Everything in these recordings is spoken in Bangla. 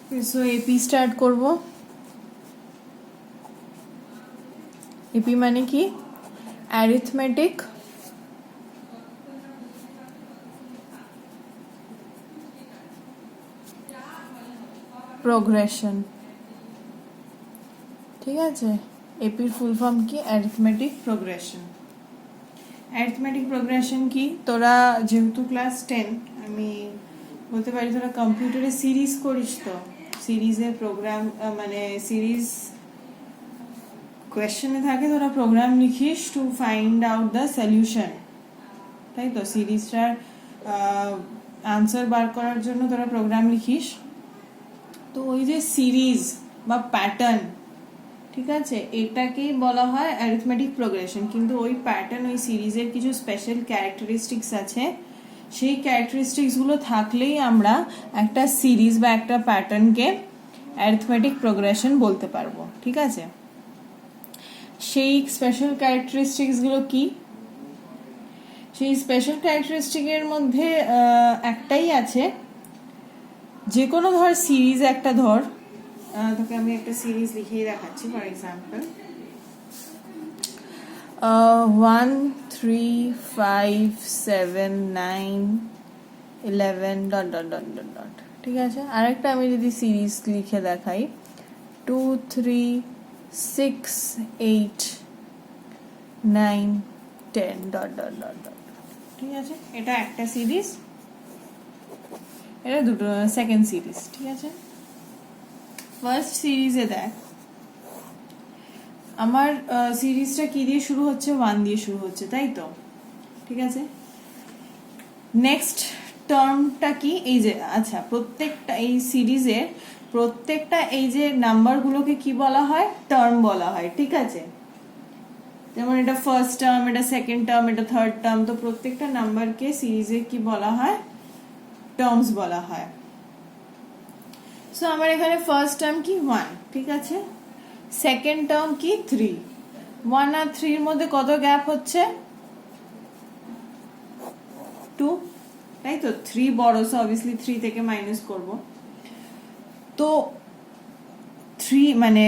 সো এপি স্টার্ট করব। এপি মানে কি? Arithmetic progression. ঠিক আছে, এপির ফুল ফর্ম কি? Arithmetic progression. অ্যারিথমেটিক প্রোগ্রেশন কি? তোরা যেহেতু ক্লাস 10, আমি বলতে পারি তোরা কম্পিউটারে সিরিজ করিস, তো সিরিজের প্রোগ্রাম মানে সিরিজ কোয়েশ্চেনে থাকে তোরা প্রোগ্রাম লিখিস to find out the solution, তাই তো? সিরিজটার আনসার বার করার জন্য তোরা প্রোগ্রাম লিখিস। তো ওই যে সিরিজ বা প্যাটার্ন, ঠিক আছে, এটাকেই বলা হয় অ্যারিথমেটিক প্রোগ্রেশন। কিন্তু ওই প্যাটার্ন, ওই সিরিজের কিছু স্পেশাল ক্যারেক্টারিস্টিক্স আছে, সেই ক্যারেক্টারিস্টিক্সগুলো থাকলেই আমরা একটা সিরিজ বা একটা প্যাটার্নকে অ্যারিথমেটিক প্রোগ্রেশন বলতে পারবো। ঠিক আছে, সেই স্পেশাল ক্যারেক্টারিস্টিক্সগুলো কি? সেই স্পেশাল ক্যারেক্টারিস্টিকের মধ্যে একটাই আছে, যে কোনো ধর সিরিজ একটা ধর, তোকে আমি একটা সিরিজ লিখেই দেখাচ্ছি। For example 1 3 5 7 9 11 dot dot dot dot dot. ঠিক আছে, আরেকটা আমি যদি সিরিজ লিখে দেখাই 2 3 6 8 9 10 ডট ডট ডট ডট। ঠিক আছে, এটা একটা সিরিজ, এটা দুটো সেকেন্ড সিরিজ। ঠিক আছে, ফার্স্ট সিরিজে দেখ আমার সিরিজটা কি দিয়ে শুরু হচ্ছে? 1 দিয়ে শুরু হচ্ছে, তাই তো? ঠিক আছে, নেক্সট টার্মটা কি? এই যে, আচ্ছা, প্রত্যেকটা এই সিরিজের প্রত্যেকটা এই যে নাম্বারগুলোকে কি বলা হয়? টার্ম বলা হয়। ঠিক আছে, যেমন এটা ফার্স্ট টার্ম, এটা সেকেন্ড টার্ম, এটা থার্ড টার্ম, তো প্রত্যেকটা নাম্বারকে সিরিজে কি বলা হয়? টার্মস বলা হয়। সো আমার এখানে ফার্স্ট টার্ম কি? 1। ঠিক আছে, সেকেন্ড টার্ম কি? 3। 1 আর 3 এর মধ্যে কত গ্যাপ হচ্ছে? 2, তাই তো? 3 বড়, সো অবভিয়াসলি 3 থেকে মাইনাস করব। তো 3 মানে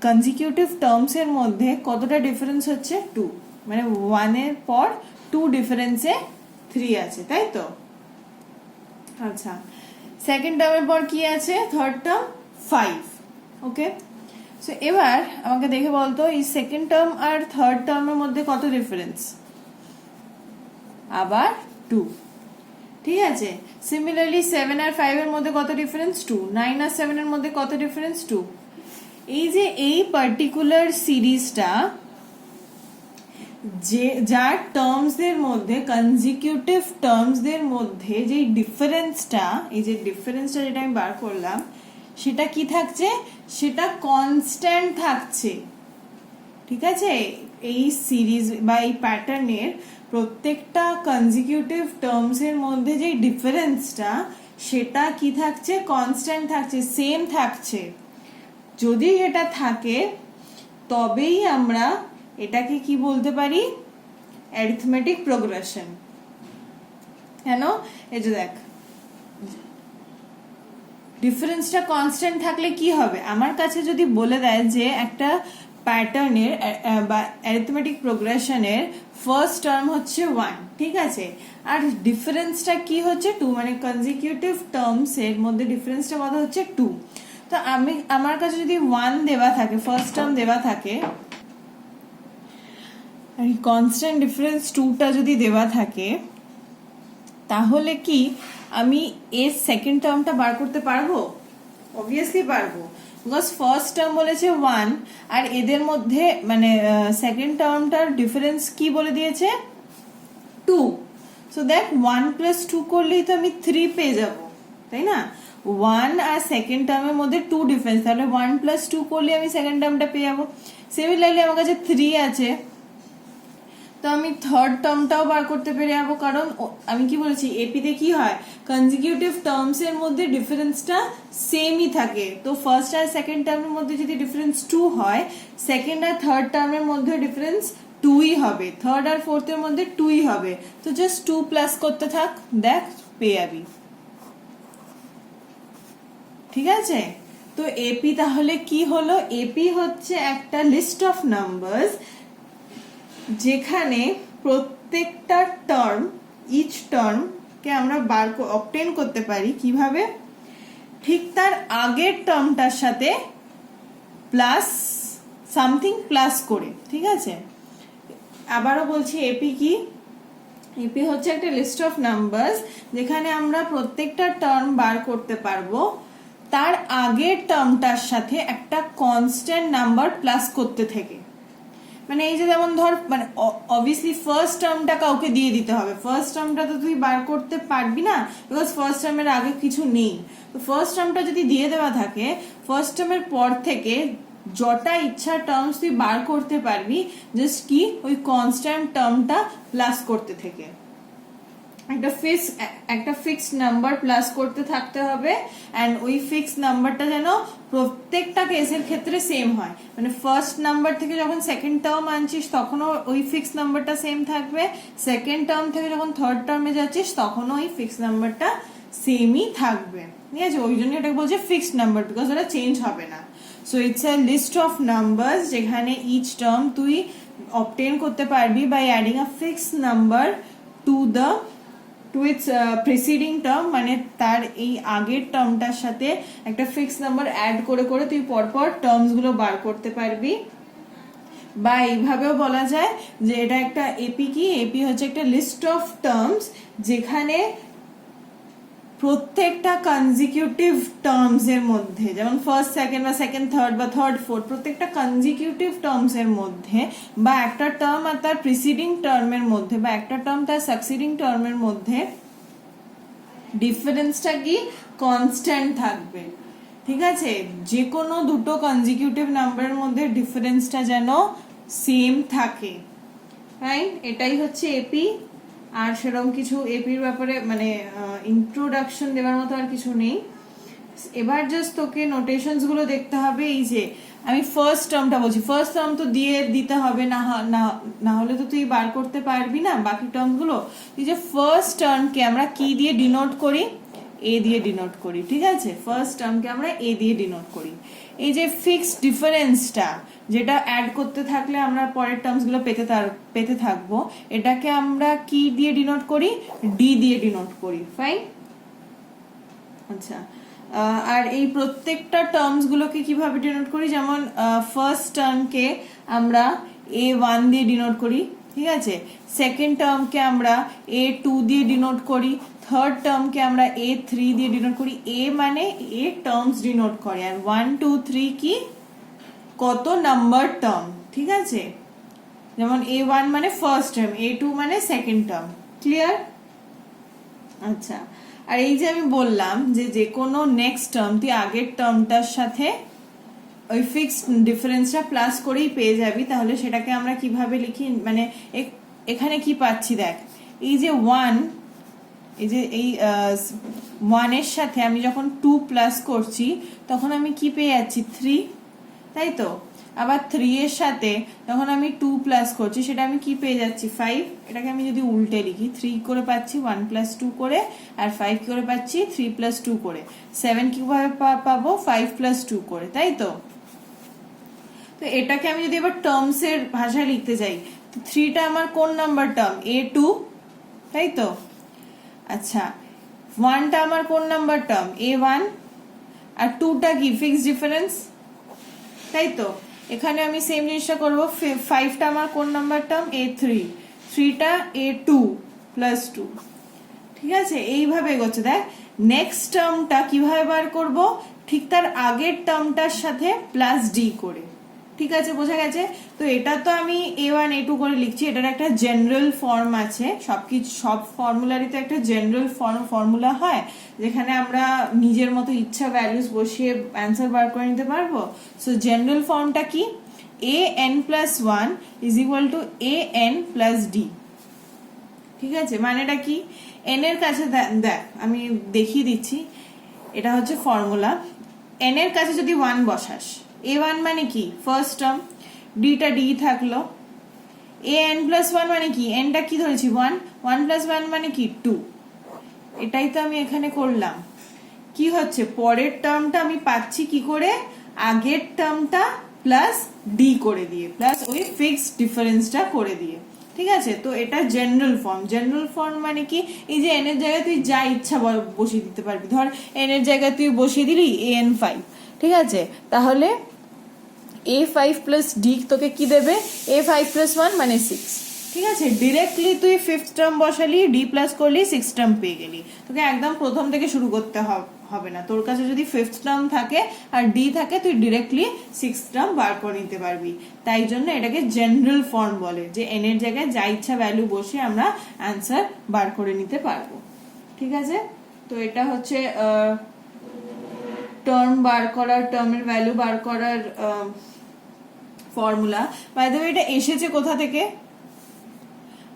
কনজিকিউটিভ টার্মস এর মধ্যে কতটা ডিফারেন্স হচ্ছে? 2, মানে 1 এর পর 2 ডিফারেন্সে 3 আছে, তাই তো? আচ্ছা, সেকেন্ড টার্মের পর কি আছে? Third term 5। ওকে, সো এবার আমাকে দেখে বলতো এই সেকেন্ড টার্ম আর থার্ড টার্মের মধ্যে কত ডিফারেন্স? আবার 2। ঠিক আছে, সিমিলারলি 7 আর 5 এর মধ্যে কত ডিফারেন্স? 2। 9 আর 7 এর মধ্যে কত ডিফারেন্স? 2। এই যে এই পার্টিকুলার সিরিজটা, যে যার টার্মসদের মধ্যে, কনজিকিউটিভ টার্মসদের মধ্যে যে ডিফারেন্সটা, এই যে ডিফারেন্সটা যেটা আমি বার করলাম, সেটা কি থাকছে? সেটা কনস্ট্যান্ট থাকছে। ঠিক আছে, এই সিরিজ বা এই প্যাটার্নের প্রত্যেকটা কনজিকিউটিভ টার্মসের মধ্যে যে ডিফারেন্সটা, সেটা কি থাকছে? কনস্ট্যান্ট থাকছে, সেম থাকছে। যদি এটা থাকে তবেই আমরা এটাকে কি বলতে পারি? Arithmetic progression. কেন? এই যে দেখ, ডিফারেন্সটা কনস্ট্যান্ট থাকলে কি হবে? আমার কাছে যদি বলে দেয় যে একটা প্যাটার্নের বা অ্যারিথমেটিক প্রোগ্রেশনের ফার্স্ট টার্ম হচ্ছে 1, ঠিক আছে, আর ডিফারেন্সটা কি হচ্ছে? 2, মানে কনজিকিউটিভ টার্মস এর মধ্যে ডিফারেন্সটা কত হচ্ছে? 2। তো আমার কাছে যদি 1 দেওয়া থাকে, ফার্স্ট টার্ম দেওয়া থাকে, আর কনস্ট্যান্ট ডিফারেন্স 2টা যদি দেওয়া থাকে, তাহলে কি আমি এর সেকেন্ড টার্মটা বার করতে পারবো? অবভিয়াসলি পারবো, বিকজ ফার্স্ট টার্ম বলেছে 1 আর এদের মধ্যে মানে সেকেন্ড টার্মটার ডিফারেন্স কি বলে দিয়েছে? 2। সো দেখ 1 প্লাস 2 করলেই তো আমি 3 পেয়ে যাব, তাই না? 1 আর সেকেন্ড টার্মের মধ্যে 2 ডিফারেন্স, তাহলে 1 প্লাস 2 করলে আমি সেকেন্ড টার্মটা পেয়ে যাবো। সিমিলারলি আমার কাছে 3 আছে, তো আমি থার্ড টার্মটাও বার করতে পেরে যাবো, কারণ আমি কি বলেছি, এপিতে কি হয়? কনজিকিউটিভ টার্মস এর মধ্যে ডিফারেন্সটা সেমই থাকে। তো ফার্স্ট আর সেকেন্ড টার্মের মধ্যে যদি ডিফারেন্স 2 হয়, সেকেন্ড আর থার্ড টার্মের মধ্যে ডিফারেন্স 2ই হবে, থার্ড আর ফোর্থের মধ্যে 2ই হবে। তো জাস্ট 2 প্লাস করতে থাক, দেখ পেয়ে যাবি। ঠিক আছে? তো এপি তাহলে কি হলো? এপি হচ্ছে একটা লিস্ট অফ নাম্বারস যেখানে প্রত্যেকটা টার্ম, ইচ টার্ম কে আমরা অবটেন করতে পারি কিভাবে? ঠিক তার আগের টার্মটার সাথে প্লাস সামথিং প্লাস করে। ঠিক আছে, আবারও বলছি, এপি কি? এপি হচ্ছে একটা লিস্ট অফ নাম্বারস যেখানে আমরা প্রত্যেকটা টার্ম বার করতে পারবো তার আগের টার্মটার সাথে একটা কনস্ট্যান্ট নাম্বার প্লাস করতে থেকে। মানে এই যে যেমন ধর, মানে অবভিয়াসলি ফার্স্ট টার্মটা কাউকে দিয়ে দিতে হবে। ফার্স্ট টার্মটা তো তুই বার করতে পারবি না, বিকজ ফার্স্ট টার্মের আগে কিছু নেই। তো ফার্স্ট টার্মটা যদি দিয়ে দেওয়া থাকে, ফার্স্ট টার্মের পর থেকে যটা ইচ্ছা টার্মস তুই বার করতে পারবি, জাস্ট কি ওই কনস্ট্যান্ট টার্মটা প্লাস করতে থেকে। একটা ফিক্সড নাম্বার প্লাস করতে থাকতে হবে, এন্ড ওই ফিক্সড নাম্বারটা যেন প্রত্যেকটা কেসের ক্ষেত্রে সেম হয়। মানে ফার্স্ট নাম্বার থেকে যখন সেকেন্ড টার্ম আনছিস তখনও ওই ফিক্সড নাম্বারটা সেম থাকবে, সেকেন্ড টার্ম থেকে যখন থার্ড টার্মে যাচ্ছিস তখনও ওই ফিক্সড নাম্বারটা সেমই থাকবে। ঠিক আছে, ওই জন্য এটাকে বলছে ফিক্সড নাম্বার, বিকজ ওটা চেঞ্জ হবে না। So it's a list of numbers যেখানে ইচ টার্ম তুই অবটেন করতে পারবি by adding a fixed number to its preceding term, মানে তার এই আগের টার্মটার সাথে একটা ফিক্সড নাম্বার অ্যাড করে করে তুই পরপর টার্মস গুলো বার করতে পারবি। বা এইভাবেও বলা যায় যে এটা একটা এপি কি? এপি হচ্ছে একটা লিস্ট অফ টার্মস যেখানে প্রত্যেকটা কনজিকিউটিভ টার্মস এর মধ্যে, যেমন ফার্স্ট সেকেন্ড বা সেকেন্ড থার্ড বা থার্ড ফোর্থ, প্রত্যেকটা কনজিকিউটিভ টার্মস এর মধ্যে বা একটা টার্ম আর তার প্রিসিডিং টার্মের মধ্যে বা একটা টার্ম তার সাকসিডিং টার্মের মধ্যে ডিফারেন্সটা কি? কনস্ট্যান্ট থাকবে। ঠিক আছে, যে কোনো দুটো কনজিকিউটিভ নাম্বারের মধ্যে ডিফারেন্সটা যেন সেম থাকে। রাইট, এটাই হচ্ছে এপি। আর সেরকম কিছু এপির ব্যাপারে মানে ইন্ট্রোডাকশন দেওয়ার মতো আর কিছু নেই। এবার জাস্ট তোকে নোটেশনস গুলো দেখতে হবে। এই যে আমি ফার্স্ট টার্মটা বলছি, ফার্স্ট টার্ম তো দিতে হবে, না হলে তো তুই বার করতে পারবি না বাকি টার্ম গুলো। এই যে ফার্স্ট টার্মকে আমরা কি দিয়ে ডিনোট করি? এ দিয়ে ডিনোট করি। ঠিক আছে, ফার্স্ট টার্মকে আমরা এ দিয়ে ডিনোট করি। এই যে ফিক্সড ডিফারেন্সটা যেটা অ্যাড করতে থাকলে আমরা পরের টার্মস গুলো পেতে থাকবো, এটাকে আমরা কি দিয়ে ডিনোট করি? ডি দিয়ে ডিনোট করি। ফাইন। আচ্ছা, আর এই প্রত্যেকটা টার্মস গুলোকে কিভাবে ডিনোট করি? যেমন ফার্স্ট টার্মকে আমরা A1 দিয়ে ডিনোট করি। ঠিক আছে, সেকেন্ড টার্মকে আমরা A2 দিয়ে ডিনোট করি, থার্ড টার্মকে আমরা A3 দিয়ে ডিনোট করি। এ মানে এ টার্মস ডিনোট করে, আর 1 2 3 কি? কত নাম্বার টার্ম। ঠিক আছে, যেমন A1 মানে ফার্স্ট টার্ম, A2 মানে সেকেন্ড টার্ম। ক্লিয়ার? আচ্ছা, আর এই যে আমি বললাম যে কোনো নেক্সট টার্ম তুই আগের টার্মটার সাথে ওই ফিক্সড ডিফারেন্সটা প্লাস করেই পেয়ে যাবি, তাহলে সেটাকে আমরা কিভাবে লিখি? মানে এখানে কি পাচ্ছি দেখ, এই যে 1, এই যে এই 1 এর সাথে আমি যখন 2 প্লাস করছি তখন আমি কি পেয়ে যাচ্ছি? 3, তাই তো? আবার 3 এর সাথে যখন আমি 2 প্লাস করছি সেটা আমি কি পেয়ে যাচ্ছি? 5। এটাকে আমি যদি উল্টে লিখি, 3 করে পাচ্ছি 1 প্লাস 2 করে, আর 5 কি করে পাচ্ছি? 3 প্লাস 2 করে। 7 কিভাবে পাবো? 5 প্লাস 2 করে, তাই তো? তো এটাকে আমি যদি এবার টার্মস এর ভাষায় লিখতে যাই, তো 3টা আমার কোন নাম্বার টার্ম? A2, তাই তো? আচ্ছা, 1টা আমার কোন নাম্বার টার্ম? A1, আর 2টা কি? ফিক্সড ডিফারেন্স, তাই তো? এখানে আমি সেম জিনিসটা করবো। 5টা আমার কোন নাম্বার টার্ম? A3, 3টা A2 প্লাস 2। ঠিক আছে, এইভাবে এগোচ্ছে। দেখ নেক্সট টার্মটা কিভাবে বার করব? ঠিক তার আগের টার্মটার সাথে প্লাস ডি করে। ঠিক আছে, বোঝা গেছে? তো এটা তো আমি A1 A2 করে লিখছি, এটার একটা জেনারেল ফর্ম আছে। সব ফর্মুলারই তো একটা জেনারেল ফর্মুলা হয় যেখানে আমরা নিজের মতো ইচ্ছা ভ্যালুস বসিয়ে অ্যান্সার বার করে নিতে পারবো। সো জেনারেল ফর্মটা কি? an plus 1 is equal to an plus d। ঠিক আছে, মানেটা কি? n এর কাছে দেখ আমি দেখিয়ে দিচ্ছি, এটা হচ্ছে ফর্মুলা। n এর কাছে যদি 1 বসাস, a1 মানে কি? ফার্স্ট টার্ম, dটা d থাকলো। an plus 1 মানে কি? nটা কি ধরেছি? 1 plus 1 মানে কি? 2। এটাই তো আমি এখানে করলাম। কি হচ্ছে, পরের টার্মটা আমি পাচ্ছি কি করে, আগের টার্মটা প্লাস ডি করে দিয়ে, প্লাস ওই ফিক্সড ডিফারেন্সটা করে দিয়ে। ঠিক আছে, তো এটা জেনারেল ফর্ম। জেনারেল ফর্ম মানে কি, এই যে এন এর জায়গায় তুই যা ইচ্ছা বসিয়ে দিতে পারবি। ধর এন এর জায়গায় তুই বসিয়ে দিলি an5, ঠিক আছে, তাহলে a5 প্লাস ডি তোকে কি দেবে, a5 প্লাস 1 মানে 6। ঠিক আছে, ডিরেক্টলি তুই ফিফথ টার্ম বসালি, ডি প্লাস করলি, সিক্স টার্ম পেয়ে গেলি। তোকে একদম প্রথম থেকে শুরু করতে হবে না। তোর কাছে যদি ফিফথ টার্ম থাকে আর ডি থাকে, তুই ডিরেক্টলি সিক্স টার্ম বার করে নিতে পারবি। তাই জন্য এটাকে জেনারেল ফর্ম বলে, যে এন এর জায়গায় যা ইচ্ছা ভ্যালু বসে আমরা অ্যান্সার বার করে নিতে পারবো। ঠিক আছে, তো এটা হচ্ছে টার্ম বার করার, টার্মের ভ্যালু বার করার ফর্মুলা। বাই দ্য ওয়ে, এটা এসেছে কোথা থেকে?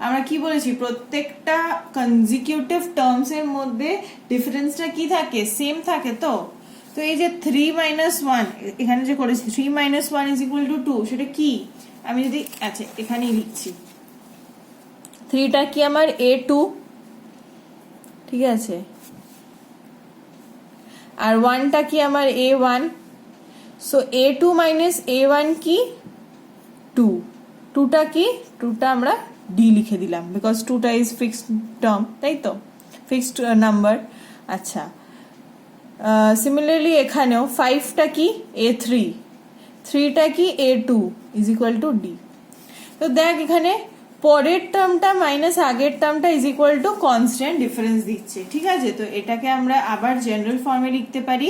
আমরা কি বলেছি, প্রত্যেকটা কনজিকিউটিভ টার্মস এর মধ্যে ডিফারেন্সটা কি থাকে, সেম থাকে। তো এই যে 3 - 1 এখানে যে করেছি, 3 - 1 = 2, সেটা কি? আমি যদি, আচ্ছা এখানেই লিখছি, 3টা কি আমার a2, ঠিক আছে, আর 1টা কি আমার a1। সো a2 - a1 কি 2, 2টা কি, 2টা আমরা ডি লিখে দিলাম, বিকজ 2টা ইজ ফিক্সড টার্ম, তাই তো, ফিক্সড নাম্বার। আচ্ছা, সিমিলারলি এখানেও 5টা কি a3, 3টা কি a2 = ডি। তো দেখ এখানে পরের টার্মটা মাইনাস আগের টার্মটা = কনস্ট্যান্ট ডিফারেন্স দিচ্ছে। ঠিক আছে, তো এটাকে আমরা আবার জেনারেল ফর্মে লিখতে পারি,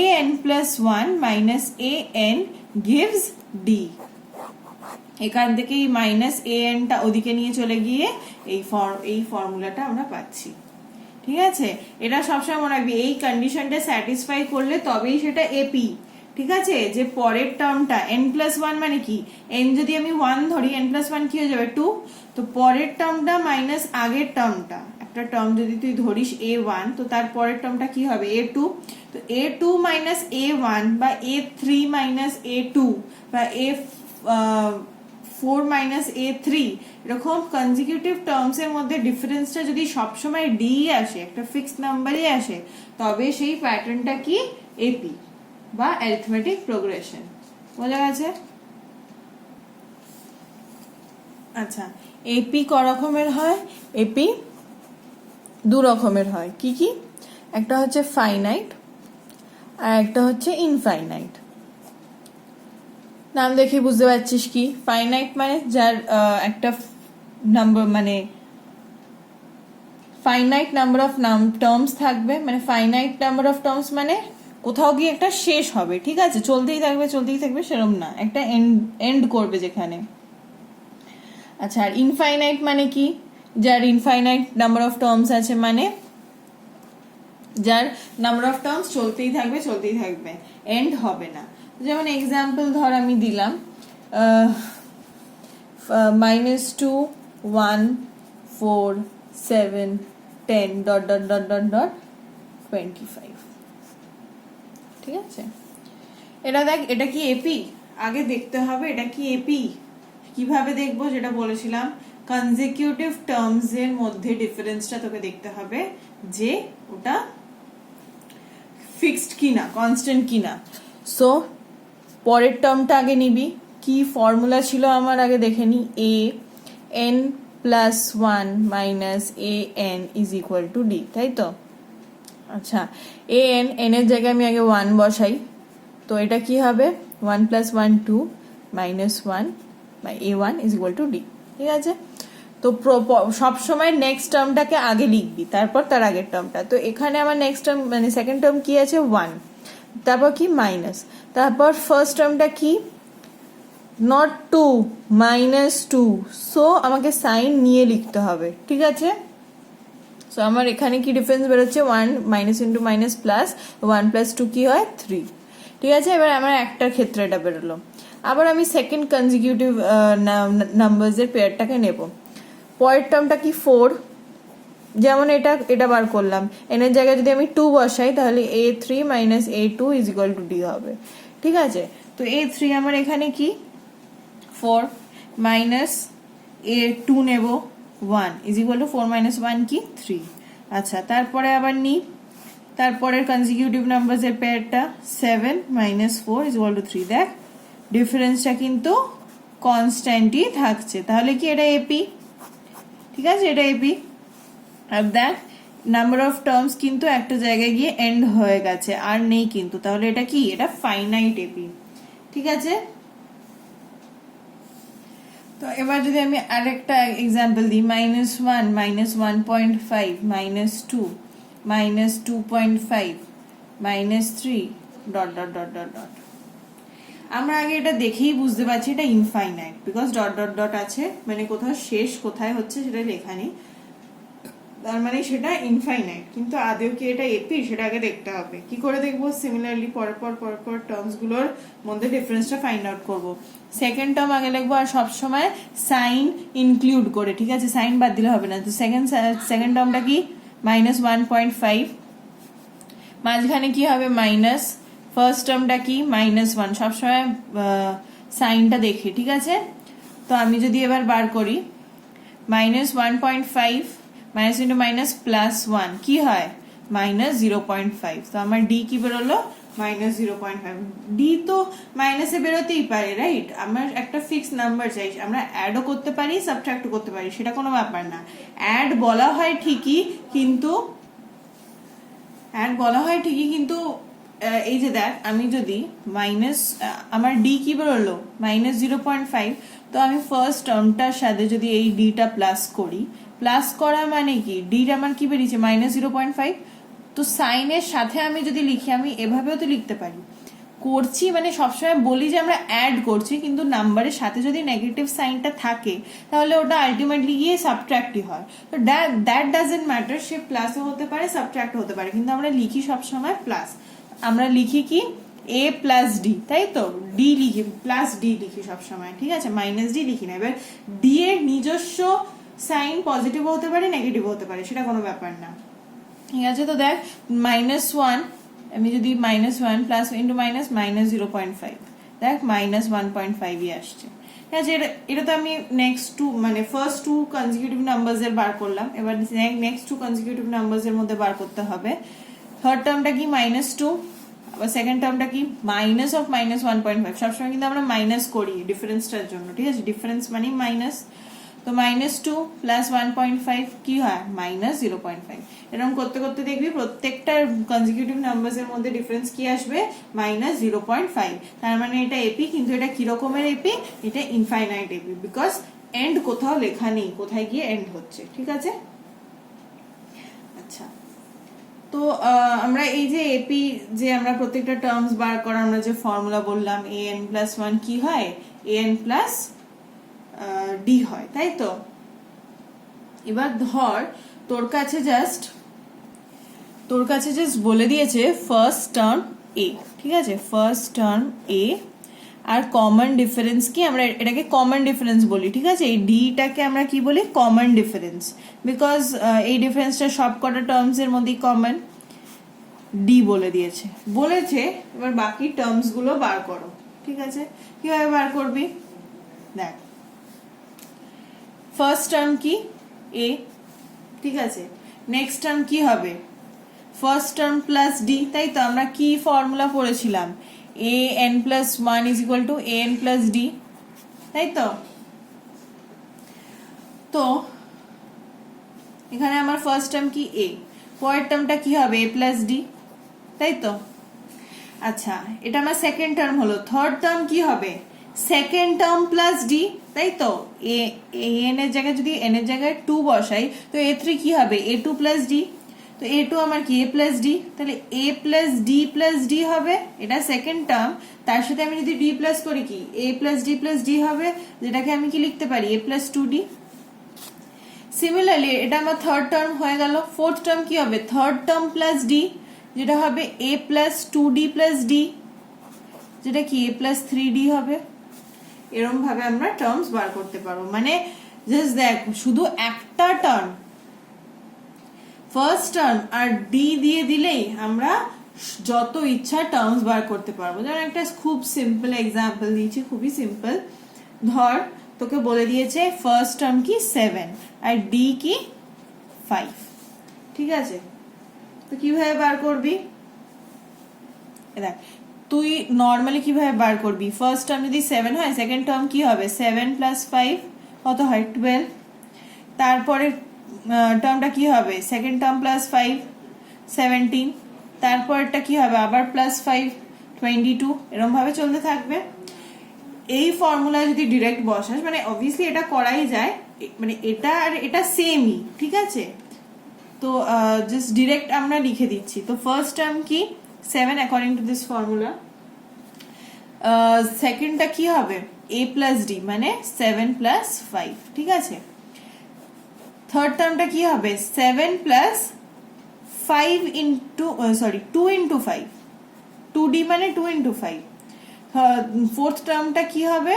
an+1 - an gives d। এখান থেকে এই -an টা ওদিকে নিয়ে চলে গিয়ে এই ফর্মুলাটা আমরা পাচ্ছি। ঠিক আছে, এটা সবসময় মনে রাখবি, এই কন্ডিশনটা স্যাটিসফাই করলে তবেই সেটা এপি। ঠিক আছে, যে পরের টার্মটা n+1 মানে কি, n যদি আমি 1 ধরি, n+1 কি হয়ে যাবে 2। তো পরের টার্মটা মাইনাস আগের টার্মটা, একটা টার্ম যদি তুই ধরিস a1, তো তার পরের টার্মটা কি হবে a2। তো a2 - a1 বা a3 - a2 বা a4 - a3, এরকম কনজিকিউটিভ টার্মস এর মধ্যে ডিফারেন্সটা যদি সবসময় ডি আসে, একটা ফিক্সড নাম্বারই আসে, তবে সেই প্যাটার্নটা কি এপি বা অ্যারিথমেটিক প্রোগ্রেশন। বোঝা গেছে? আচ্ছা, এপি ক রকমের হয়? এপি দু রকমের হয়। কি কি? একটা হচ্ছে ফাইনাইট আর একটা হচ্ছে ইনফাইনাইট। নাম দেখে বুঝতে পারছিস কি? ফাইনাইট মানে যার একটা নাম্বার, মানে ফাইনাইট নাম্বার অফ টার্মস থাকবে, মানে ফাইনাইট নাম্বার অফ টার্মস মানে কোথাও গিয়ে একটা শেষ হবে। ঠিক আছে, চলতেই থাকবে সেরকম না, একটা এন্ড করবে যেখানে। আচ্ছা, আর ইনফাইনাইট মানে কি? যার ইনফাইনাইট নাম্বার অফ টার্মস আছে, মানে যার নাম্বার অফ টার্মস চলতেই থাকবে, এন্ড হবে না। যেমন এক্সাম্পল ধর আমি দিলাম -2 1 4 7 10 ... 25। ঠিক আছে, এটা দেখ, এটা কি এপি? আগে দেখতে হবে এটা কি এপি। কিভাবে দেখবো? যেটা বলেছিলাম, কনজিকিউটিভ টার্মস এর মধ্যে ডিফারেন্সটা তোকে দেখতে হবে, যে ওটা ফিক্সড কিনা, কনস্ট্যান্ট কিনা। সো পরের টার্মটা আগে নিবি। কি ফর্মুলা ছিল আমার, আগে দেখে নি, an+1 - an = d, তাই তো? আচ্ছা, an এর জায়গায় আমি আগে 1 বসাই, তো এটা কি হবে 1 + 1 2 -1 a1 = d। ঠিক আছে, তো সব সময় নেক্সট টার্মটাকে আগে লিখবি, তারপর তার আগের টার্মটা। তো এখানে আমার নেক্সট টার্ম মানে সেকেন্ড টার্ম কি আছে 1, তারপর কি মাইনাস, তারপর ফার্স্ট টার্মটা কি নট 2 -2, সো আমাকে সাইন নিয়ে লিখতে হবে। ঠিক আছে, সো আমার এখানে কি ডিফারেন্স বেরোচ্ছে 1 - * প্লাস 1 + 2 কি হয় 3। ঠিক আছে, এবার আমার একটা ক্ষেত্রে এটা বেরোলো। আবার আমি সেকেন্ড কনজিকিউটিভ নাম্বারস এর পেয়ারটাকে নেব। পরের টার্মটা কি 4, যেমন এটা বার করলাম, এন এর জায়গায় যদি আমি 2 বসাই, তাহলে a3 - a2 = d হবে। ঠিক আছে, তো a3 আমার এখানে কি 4 মাইনাস a2 নেব 1 = 4 - 1 কি 3। আচ্ছা, তারপরে আবার নি তারপরের কনজিকিউটিভ নাম্বারসের পেয়ারটা 7 - 4 = 3। দেখ ডিফারেন্সটা কিন্তু কনস্ট্যান্টই থাকছে, তাহলে কি এটা এপি? ঠিক আছে, এটা এপি। আর দেখ নাম্বার অফ টার্মস কিন্তু একটা জায়গায় গিয়ে এন্ড হয়ে গেছে, আর নেই কিন্তু, তাহলে এটা কি? এটা ফাইনাইট এপি। ঠিক আছে, তো এবার যদি আমি আরেকটা এক্সাম্পল দিই, -1 -1.5 -2 -2.5 -3 dot dot dot dot dot. আমরা আগে এটা দেখেই বুঝতে পারছি এটা infinite, because dot dot dot আছে, মানে কোথাও শেষ কোথায় হচ্ছে সেটা লেখা নেই, তার মানে সেটা ইনফাইনাইট। কিন্তু আদেও কি এটা এপি সেটা আগে দেখতে হবে। কি করে দেখবো? সিমিলারলি পরপর টার্মস গুলোর মধ্যে ডিফারেন্সটা ফাইন্ড আউট করবো। সেকেন্ড টার্ম আগে লিখবো, আর সবসময় সাইন ইনক্লুড করে, ঠিক আছে, সাইন বাদ দিলে হবে না। তো সেকেন্ড টার্মটা কি? -1.5, মাঝখানে কি হবে? মাইনাস। ফার্স্ট টার্মটা কি? -1, সবসময় সাইনটা দেখি, ঠিক আছে। তো আমি যদি এবার বার করি -1.5 মাইনাস ইন্টু মাইনাস +1 কি হয়? -0.5। তো আমার ডি কি বেরোলো? -0.5। ডি তো মাইনাসে বেরোতেই পারে, রাইট? আমার একটা ফিক্সড নাম্বার চাই, আমরা অ্যাডও করতে পারি, সাবট্রাক্টও করতে পারি, সেটা কোনো ব্যাপার না। অ্যাড বলা হয় ঠিকই, কিন্তু এই যে দেখ, আমি যদি আমার ডি কি বেরোলো? -0.5। তো আমি ফার্স্ট টার্মটার সাথে যদি এই ডিটা প্লাস করি, প্লাস করা মানে কি? ডিটা আমার কি বেরিয়েছে? -0.5। তো সাইনের সাথে আমি যদি লিখি, আমি এভাবেও তো লিখতে পারি। করছি মানে সবসময় বলি যে আমরা অ্যাড করছি, কিন্তু নাম্বারের সাথে যদি নেগেটিভ সাইনটা থাকে তাহলে ওটা আলটিমেটলি গিয়ে সাবট্রাক্টই হয়। তো দ্যাট ডাজন্ট ম্যাটার, সে প্লাসও হতে পারে সাবট্রাক্ট হতে পারে, কিন্তু আমরা লিখি সবসময় প্লাস। আমরা লিখি কি? a প্লাস ডি, তাই তো? ডি লিখি, প্লাস ডি লিখি সবসময়, ঠিক আছে, মাইনাস ডি লিখি না। এবার ডি এর নিজস্ব সাইন পজিটিভ হতে পারে, নেগেটিভ হতে পারে, সেটা কোনো ব্যাপার না। ঠিক আছে, তো দেখ -1, আমি যদি -1 প্লাস ইন্টু মাইনাস -0.5, দেখ -1.5ই আসছে। ঠিক আছে, এটা তো আমি নেক্সট টু মানে ফার্স্ট টু কনজিকিউটিভ নাম্বারস এর বার করলাম। এবার নেক্সট টু কনজিকিউটিভ নাম্বারস এর মধ্যে বার করতে হবে। থার্ড টার্মটা কি? -2, আবার সেকেন্ড টার্মটা কি? -1.5। সবসময় কিন্তু আমরা মাইনাস করি ডিফারেন্সটার জন্য, ঠিক আছে, ডিফারেন্স মানে মাইনাস। তো -2 প্লাস 1.5 কি হয়? -0.5। এরকম করতে করতে দেখবি প্রত্যেকটা কনজিকিউটিভ নাম্বারস এর মধ্যে ডিফারেন্স কি আসবে? -0.5। তার মানে এটা এপি, কিন্তু এটা কি রকমের এপি? এটা ইনফাইনাইট এপি, বিকজ এন্ড কোথাও লেখা নেই, কোথায় গিয়ে এন্ড হচ্ছে। ঠিক আছে, আচ্ছা। তো আমরা এই যে এপি, যে আমরা প্রত্যেকটা টার্মস বার করা আমরা যে ফর্মুলা বললাম, an+1 কি হয়? an+d হয়, তাই তো? এবার ধর তোর কাছে জাস্ট বলে দিয়েছে ফার্স্ট টার্ম এ, ঠিক আছে, ফার্স্ট টার্ম এ, আর কমন ডিফারেন্স কি? আমরা এটাকে কমন ডিফারেন্স বলি, ঠিক আছে। এই ডিটাকে আমরা কি বলি? কমন ডিফারেন্স, বিকজ এই ডিফারেন্সটা সব কটা টার্মস এর মধ্যেই কমন। ডি বলেছে। এবার বাকি টার্মস গুলো বার করো, ঠিক আছে। কিভাবে বার করবি? দেখ, ফার্স্ট টার্ম কি? এ, ঠিক আছে। নেক্সট টার্ম কি হবে? ফার্স্ট টার্ম প্লাস ডি, তাই তো? আমরা কি ফর্মুলা পড়েছিলাম? an+1 = an+d, তাই তো? তো এখানে আমার ফার্স্ট টার্ম কি? এ, পরের টার্মটা কি হবে? a+d, তাই তো? আচ্ছা, এটা আমার সেকেন্ড টার্ম হলো। থার্ড টার্ম কি হবে? সেকেন্ড টার্ম প্লাস ডি, তাই তো? এন এর জায়গায় যদি এন এর জায়গায় 2 বসাই, তো a3 কি হবে? a2 plus D. তো a2 আমার কি? a+d, তাহলে a+d+d হবে, এটা সেকেন্ড টার্ম। তার সাথে আমি যদি d প্লাস করি, কি a+d+d হবে, যেটাকে আমি কি লিখতে পারি? a+2d। সিমিলারলি এটা আমার থার্ড টার্ম হয়ে গেল। ফোর্থ টার্ম কি হবে? থার্ড টার্ম প্লাস ডি, যেটা হবে a+2d+d, যেটা কি a+3d হবে। এরকম ভাবে আমরা টার্মস বার করতে পারবো। মানে জাস্ট দেখ, শুধু একটা টার্ম, ফার্স্ট টার্ম আর ডি দিয়ে দিলেই আমরা যত ইচ্ছা টার্মস বার করতে পারবো। যেমন একটা খুব সিম্পল এক্সাম্পল দিয়েছি, খুবই সিম্পল। ধর তোকে বলে দিয়েছে ফার্স্ট টার্ম কি? 7 আর ডি কি? 5, ঠিক আছে। তো কিভাবে বার করবি, দেখ তুই নর্মালি কিভাবে বার করবি, ফার্স্ট টার্ম যদি 7 হয়, সেকেন্ড টার্ম কি হবে 7 প্লাস 5 কত হয় 12, তারপরে টার্মটা কি হবে সেকেন্ড টার্ম প্লাস 5 17, তারপরটা কি হবে আবার প্লাস 5 22, এরকম ভাবে চলতে থাকবে। এই ফর্মুলা যদি ডিরেক্ট বসাস, মানে অবভিয়াসলি এটা করাই যায়, মানে এটা আর এটা সেমই, ঠিক আছে। তো জাস্ট ডিরেক্ট আমরা লিখে দিচ্ছি। তো ফার্স্ট টার্ম কি 7 অ্যাকর্ডিং টু দিস ফর্মুলা, সেকেন্ডটা কি হবে a প্লাস ডি মানে 7 প্লাস 5, ঠিক আছে। থার্ড টার্মটা কি হবে 7 প্লাস 5 ইন্টু 2 ইন্টু 5, 2d মানে 2 ইন্টু 5। ফোর্থ টার্মটা কি হবে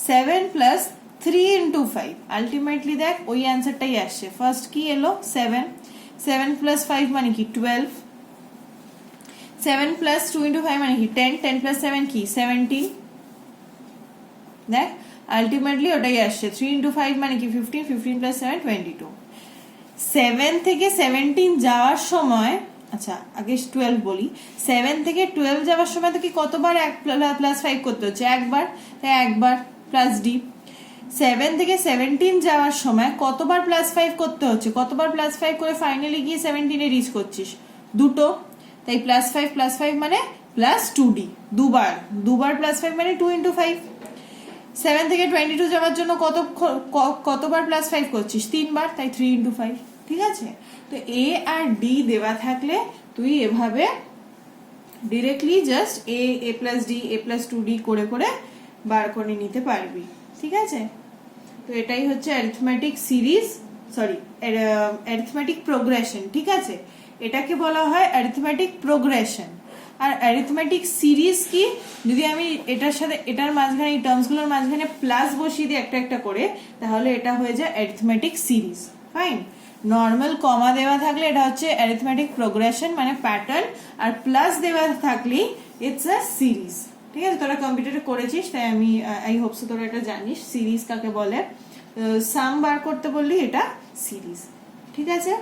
7 প্লাস 3 ইন্টু 5, আলটিমেটলি দেখ ওই অ্যান্সারটাই আসছে। ফার্স্ট কি এলো 7, 7 প্লাস 5 মানে কি 12, 7 প্লাস 2 ইন্টু 5 মানে কি 10, 10 প্লাস 7 কি 17, দেখ আলটিমেটলি ওটাই আসছে। 3 ইন্টু 5 মানে কি 15, 15 প্লাস 7 22। 7 থেকে 17 যাওয়ার সময়, আচ্ছা আগে 12 বলি, 7 থেকে 12 যাওয়ার সময় তো কি কতবার প্লাস 5 করতে হচ্ছে একবার, তাই একবার প্লাস ডি। 7 থেকে 17 যাওয়ার সময় কতবার প্লাস 5 করতে হচ্ছে, কতবার প্লাস 5 করে ফাইনালি গিয়ে 17 এ রিচ করছিস, দুটো, তাই প্লাস 5 মানে প্লাস 2d, দুবার প্লাস 5 মানে 2 ইন্টু 5। 7 থেকে 22 যাওয়ার জন্য কতবার প্লাস 5 করছিস, 3 বার, তাই 3 ইন্টু 5, ঠিক আছে। তো এ আর ডি দেওয়া থাকলে তুই এভাবে directly just a plus D A plus 2d করে করে বার করে নিতে পারবি, ঠিক আছে। তো এটাই হচ্ছে arithmetic series, sorry arithmetic progression, ঠিক আছে। এটাকে বলা হয় অ্যারিথমেটিক প্রোগ্রেশন। আর অ্যারিথমেটিক সিরিজ কি, যদি আমি এটার সাথে এটার মাঝখানে এই টার্মসগুলোর মাঝখানে প্লাস বসিয়ে দিই একটা একটা করে, তাহলে এটা হয়ে যায় অ্যারিথমেটিক সিরিজ, ফাইন। নর্মাল কমা দেওয়া থাকলে এটা হচ্ছে অ্যারিথমেটিক প্রোগ্রেশন মানে প্যাটার্ন, আর প্লাস দেওয়া থাকলেই ইটস আ সিরিজ, ঠিক আছে। তোরা কম্পিউটারে করেছিস, তাই আমি আই হোপস তোরা এটা জানিস সিরিজ কাকে বলে। সাম বার করতে বললি এটা সিরিজ, ঠিক আছে।